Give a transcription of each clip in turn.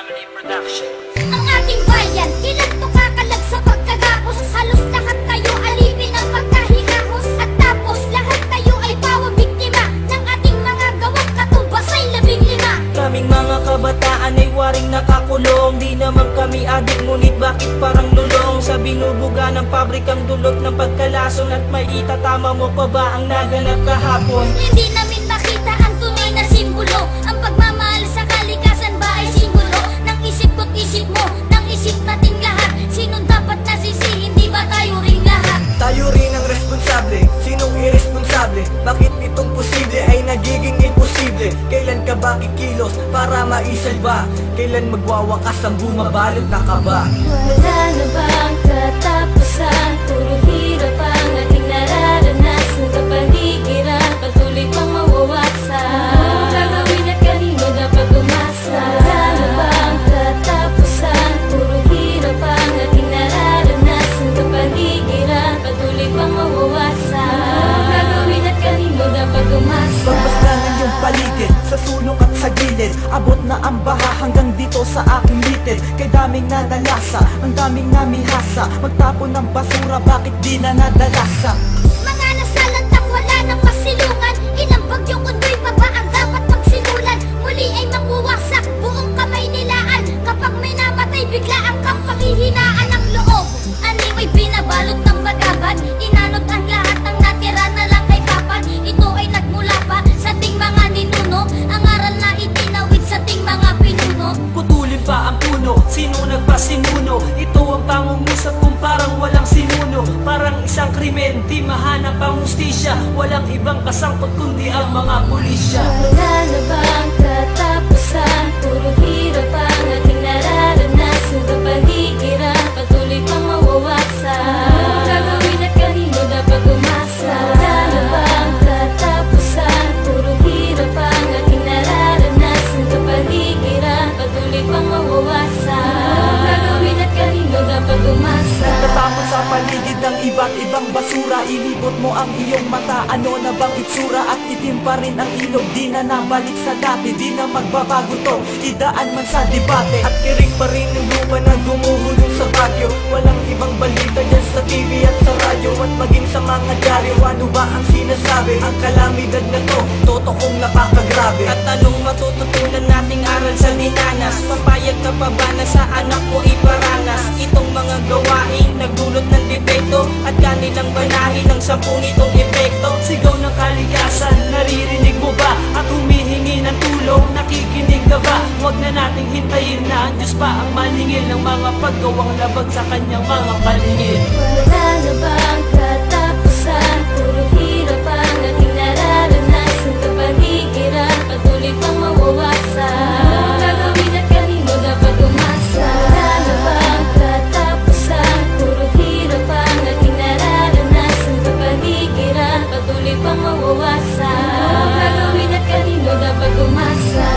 Family Production. Ang ating bayan, ilan to kakalag sa pagkagapos. Halos lahat tayo alipin ang pagkahigahos. At tapos lahat tayo ay pawabiktima ng ating mga gawang katumbas ay 15. Kaming mga kabataan ay waring nakakulong. Di naman kami adik, ngunit bakit parang lulong? Sa binubuga ng pabrikang dulot ng pagkalason. At may itatama mo pa ba ang naganap kahapon? Hindi namin makita ang tunay na simbolo. Ang pagmamahal sa kalikasan ba ay simbolo ng isip ko't isip mo, ng isip nating lahat? Sinong dapat nasisihin, di ba tayo rin lahat? Tayo rin ang responsable, sinong irresponsable? Bakit itong posible ay nagiging imposible? Kailan ka ba kikilos para maisalba? Kailan magwawakas ang bumabalot na kaba? Wala na bang katapusan? Puro hirap ang ating nararanasan. Kapaligiran, patuloy pang mawawasan. Gagawin at kanino dapat umasa? Wala na bang katapusan? Puro hirap ang ating nararanasan. Kapaligiran, patuloy pang mawawasan. Gagawin at kanino dapat umasa? Pagbasta ng iyong paligid, sa sulok at sa gilid. Abot na ang baha hanggang dito sa aking litid. Kay daming nadalasa, ang daming namihasa. Magtapon ng basura, bakit di na nadalasa? Mga nasalantang wala ng masilungan. Ilang bagyong undoy pa ba ang dapat magsimulan? Muli ay mawawasak buong kamay nilaan. Kapag may namatay, bigla ang panghihinaan ng loob. Aniw ay binabalot ng bagabad. Inanod ang lahat ng natira na lang kay papan. Ito ay nagmula pa sa ting mga ninuno. Ang aral na itinawid sa ting mga pinuno. Putulin pa ang puno, sino nagpasimuno? Ito ang pangungusap kung parang walang sinuno. Parang isang krimen, di mahanap ang hustisya. Walang ibang kasangkot kundi ang mga pulisya. Wala na bang katapusan? Puro hirap ang ating nararanasan. Kapaligiran, patuloy pang mawawasan. Gagawin at kanino dapat umasa? Wala na bang katapusan? Puro hirap ang ating nararanasan. Kapaligiran, patuloy pang mawawasan. Gagawin at kanino dapat umasa? Katapon sa paligid ng iba't ibang basura. Inibot mo ang iyong mata, ano na bang itsura? At itim pa rin ang ilog, di na nabalik sa dati. Di na magbabago to, idaan man sa debate. At kiring pa rin ang lupa na gumuhulong sa bagyo. Walang ibang balita dyan sa TV at sa radyo. At maging sa mga dyaryo, ano ba ang sinasabi? Ang kalamidad na to, totoong napakagrabe. At anong matututunan nating aral sa dinanas? Papayag ka pa ba na sa anak mo iparanas? Itong mga gawain nagdulot ng depekto at kanilang banahin ng 10 nitong epekto. Sigaw ng kalikasan, naririnig mo ba? At humihingi ng tulong, nakikinig ka ba? Huwag na nating hintayin na ang Diyos pa ang maningil ng mga paggawang labag sa kanyang mga paningil. Wala na bang katapusan? Puro hirap ang ating nararanasan. Kapaligiran, patuloy pang mawawasan. Gagawin at kanino dapat umasa? Wala na bang katapusan? Puro hirap ang ating nararanasan. Kapaligiran, patuloy pang mawawasan. Gagawin at kanino dapat umasa?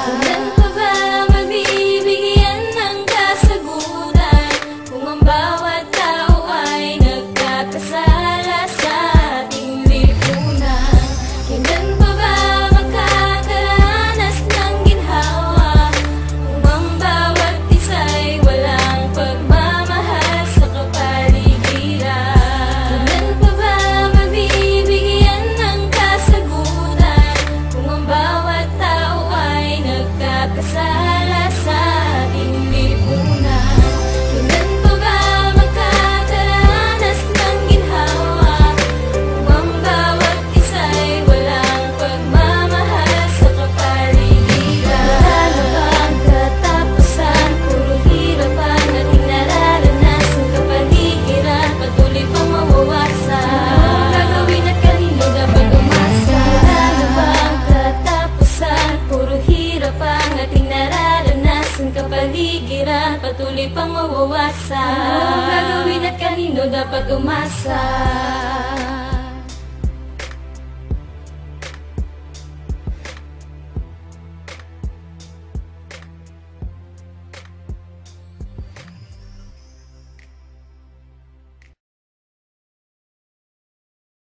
Kailan pa ba mabibigyan ng kasagutan kung ang bawat tao ay nagkakasala sa ating lipunan? Kailan pa ba makakaranas ng ginhawa kung ang bawat isa'y walang pagmamahal sa kapaligiran? Kailan pa ba mabibigyan ng kasagutan kung ang bawat tao ay nagkakasala sa ating lipunan? Kailan pa ba makakaranas ng ginhawa kung ang bawat isa'y walang pagmamahal sa kapaligiran? Wala na bang katapusan? Puro hirap ang ating nararanasan. Kapaligiran, patuloy pang mawawasan. Gagawin at kanino dapat umasa? Wala na bang katapusan? Puro hirap ang ating nararanasan. Kapaligiran, patuloy pang mawawasan. Gagawin at kanino dapat umasa?